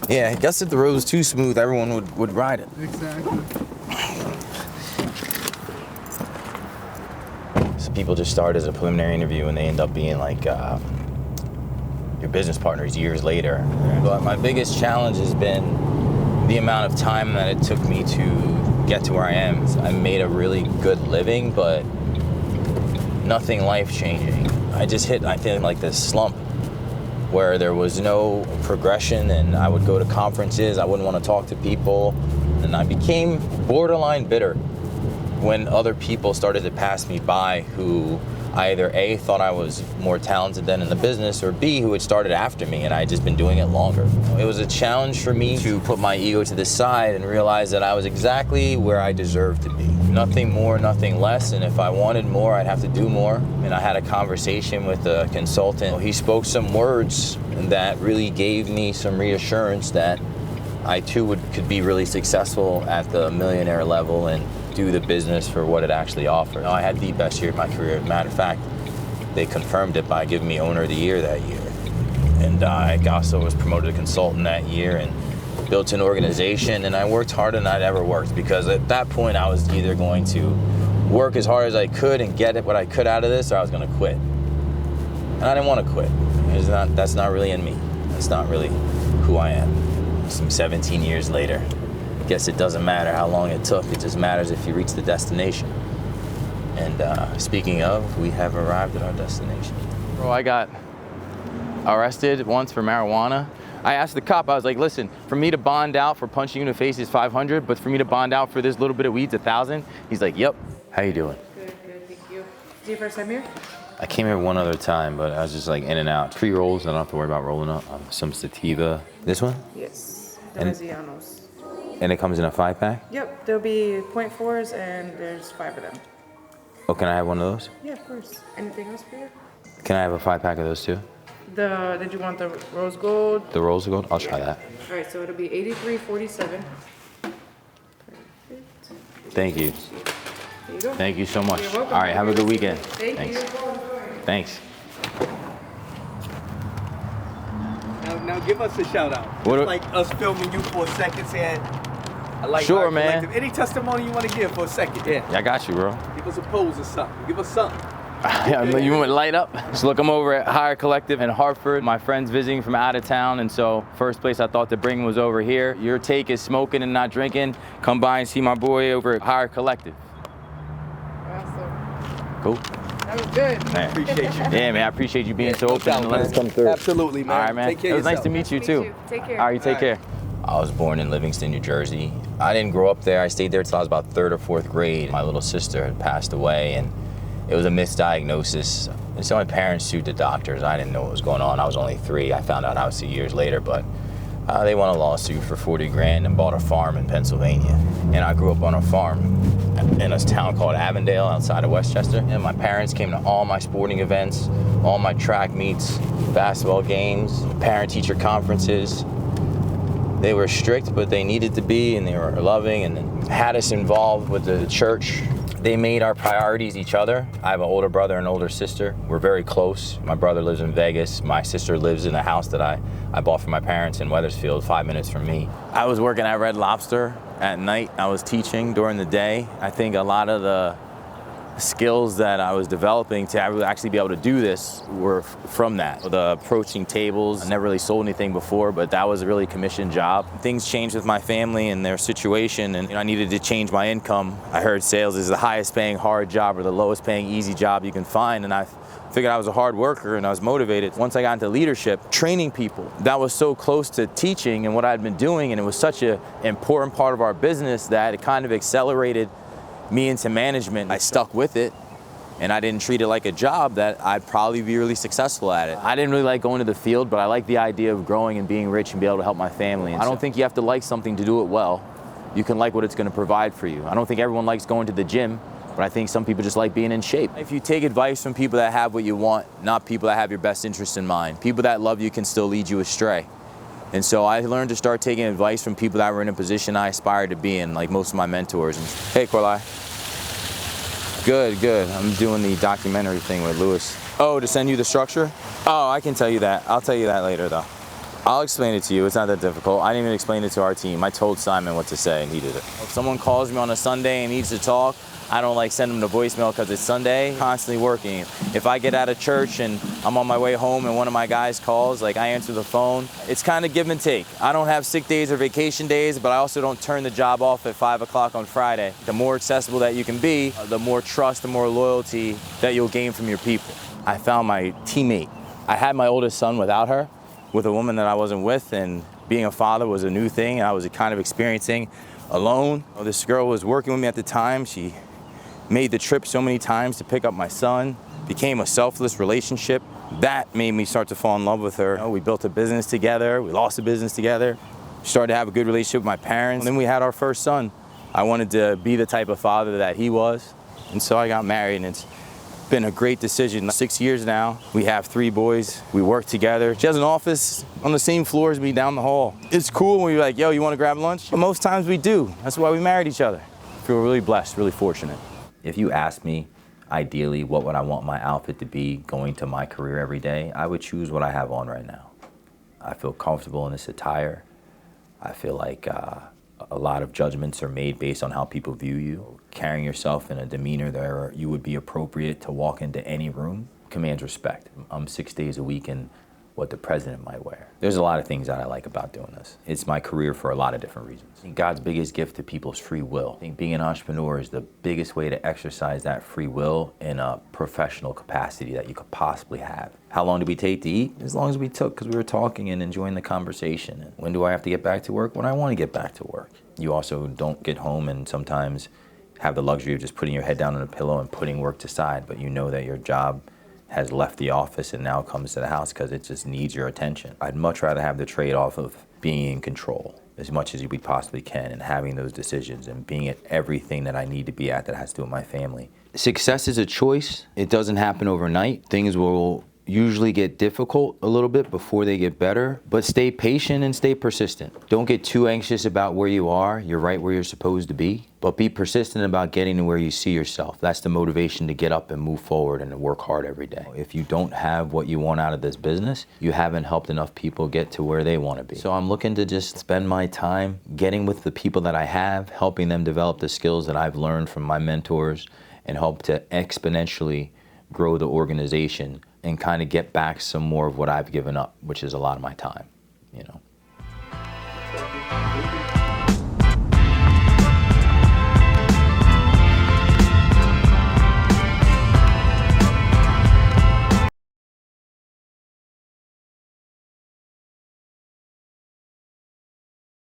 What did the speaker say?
Yeah, I guess if the road was too smooth, everyone would ride it. Exactly. So people just start as a preliminary interview and they end up being like your business partners years later. But my biggest challenge has been the amount of time that it took me to get to where I am. I made a really good living, but nothing life-changing. I just hit, I think, like this slump where there was no progression, and I would go to conferences, I wouldn't want to talk to people, and I became borderline bitter when other people started to pass me by who either A, thought I was more talented than in the business, or B, who had started after me and I had just been doing it longer. It was a challenge for me to put my ego to the side and realize that I was exactly where I deserved to be. Nothing more, nothing less, and if I wanted more, I'd have to do more. And I had a conversation with a consultant. He spoke some words that really gave me some reassurance that I too could be really successful at the millionaire level and do the business for what it actually offered. I had the best year of my career. As a matter of fact, they confirmed it by giving me Owner of the Year that year. And I also was promoted to consultant that year and built an organization, and I worked harder than I'd ever worked, because at that point I was either going to work as hard as I could and get what I could out of this, or I was going to quit. And I didn't want to quit. That's not really in me. That's not really who I am. Some 17 years later, guess it doesn't matter how long it took. It just matters if you reach the destination. And speaking of, we have arrived at our destination. Bro, I got arrested once for marijuana. I asked the cop, I was like, listen, for me to bond out for punching you in the face is $500, but for me to bond out for this little bit of weed's $1,000. He's like, yep. How you doing? Good, thank you. Is your first time here? I came here one other time, but I was just like in and out. Pre-rolls, I don't have to worry about rolling up. Some sativa. This one? Yes, the And- Resianos. And it comes in a 5-pack? Yep, there'll be .4s and there's 5 of them. Oh, can I have one of those? Yeah, of course. Anything else for you? Can I have a 5-pack of those too? Did you want the rose gold? The rolls of gold? I'll try that. All right, so it'll be $83.47. Thank you. There you go. Thank you so much. You're welcome. All right, have a good weekend. Thank you. Thanks. Now give us a shout out. What Like us filming you for a second, saying, I like Sure, Higher man. Collective. Any testimony you want to give for a second? Yeah. Yeah, I got you, bro. Give us a pose or something. Give us something. You want to light up? So look, I'm over at Higher Collective in Hartford. My friend's visiting from out of town, and so first place I thought to bring was over here. Your take is smoking and not drinking. Come by and see my boy over at Higher Collective. Awesome. Cool. That was good. Man. Appreciate you. Yeah, man, I appreciate you being so No open doubt, and letting us man. come through. Absolutely, man. All right, man. Take care It of was nice to yourself. meet you, Nice to meet too. you. Take care. All right, you take All care. right. I was born in Livingston, New Jersey. I didn't grow up there. I stayed there till I was about 3rd or 4th grade. My little sister had passed away, and it was a misdiagnosis. And so my parents sued the doctors. I didn't know what was going on. I was only 3. I found out obviously years later, but they won a lawsuit for 40 grand and bought a farm in Pennsylvania. And I grew up on a farm in a town called Avondale outside of Westchester. And my parents came to all my sporting events, all my track meets, basketball games, parent-teacher conferences. They were strict, but they needed to be, and they were loving, and had us involved with the church. They made our priorities each other. I have an older brother and older sister. We're very close. My brother lives in Vegas. My sister lives in a house that I bought for my parents in Weathersfield, 5 minutes from me. I was working at Red Lobster at night. I was teaching during the day. I think a lot of the skills that I was developing to actually be able to do this were from that. The approaching tables, I never really sold anything before, but that was a really commissioned job. Things changed with my family and their situation, and I needed to change my income. I heard sales is the highest paying hard job or the lowest paying easy job you can find, and I figured I was a hard worker and I was motivated. Once I got into leadership, training people, that was so close to teaching and what I'd been doing, and it was such an important part of our business that it kind of accelerated me into management. I stuck with it, and I didn't treat it like a job that I'd probably be really successful at it. I didn't really like going to the field, but I like the idea of growing and being rich and be able to help my family. And I don't think you have to like something to do it well. You can like what it's going to provide for you. I don't think everyone likes going to the gym, but I think some people just like being in shape. If you take advice from people that have what you want, not people that have your best interest in mind, people that love you can still lead you astray. And so I learned to start taking advice from people that were in a position I aspired to be in, like most of my mentors. And, hey, Corlai. Good, good. I'm doing the documentary thing with Lewis. Oh, to send you the structure? Oh, I can tell you that. I'll tell you that later, though. I'll explain it to you. It's not that difficult. I didn't even explain it to our team. I told Simon what to say and he did it. If someone calls me on a Sunday and needs to talk, I don't like send them to voicemail because it's Sunday. Constantly working. If I get out of church and I'm on my way home and one of my guys calls, like I answer the phone. It's kind of give and take. I don't have sick days or vacation days, but I also don't turn the job off at 5 o'clock on Friday. The more accessible that you can be, the more trust, the more loyalty that you'll gain from your people. I found my teammate. I had my oldest son without her, with a woman that I wasn't with, and being a father was a new thing I was kind of experiencing alone. This girl was working with me at the time. She made the trip so many times to pick up my son, became a selfless relationship. That made me start to fall in love with her. We built a business together, we lost a business together, started to have a good relationship with my parents, and then we had our first son. I wanted to be the type of father that he was, and so I got married, and it's been a great decision. 6 years now, we have 3 boys, we work together. She has an office on the same floor as me down the hall. It's cool when you're like, yo, you wanna grab lunch? But most times we do. That's why we married each other. I feel really blessed, really fortunate. If you asked me, ideally, what would I want my outfit to be going to my career every day, I would choose what I have on right now. I feel comfortable in this attire. I feel like a lot of judgments are made based on how people view you. Carrying yourself in a demeanor that you would be appropriate to walk into any room commands respect. I'm 6 days a week in what the president might wear. There's a lot of things that I like about doing this. It's my career for a lot of different reasons. I think God's biggest gift to people is free will. I think being an entrepreneur is the biggest way to exercise that free will in a professional capacity that you could possibly have. How long did we take to eat? As long as we took, because we were talking and enjoying the conversation. And when do I have to get back to work? When I want to get back to work. You also don't get home and sometimes have the luxury of just putting your head down on a pillow and putting work aside, but you know that your job has left the office and now comes to the house because it just needs your attention. I'd much rather have the trade-off of being in control as much as we possibly can and having those decisions and being at everything that I need to be at that has to do with my family. Success is a choice. It doesn't happen overnight. Things will usually get difficult a little bit before they get better, but stay patient and stay persistent. Don't get too anxious about where you are. You're right where you're supposed to be, but be persistent about getting to where you see yourself. That's the motivation to get up and move forward and to work hard every day. If you don't have what you want out of this business, you haven't helped enough people get to where they want to be. So I'm looking to just spend my time getting with the people that I have, helping them develop the skills that I've learned from my mentors and help to exponentially grow the organization and kind of get back some more of what I've given up, which is a lot of my time, you know.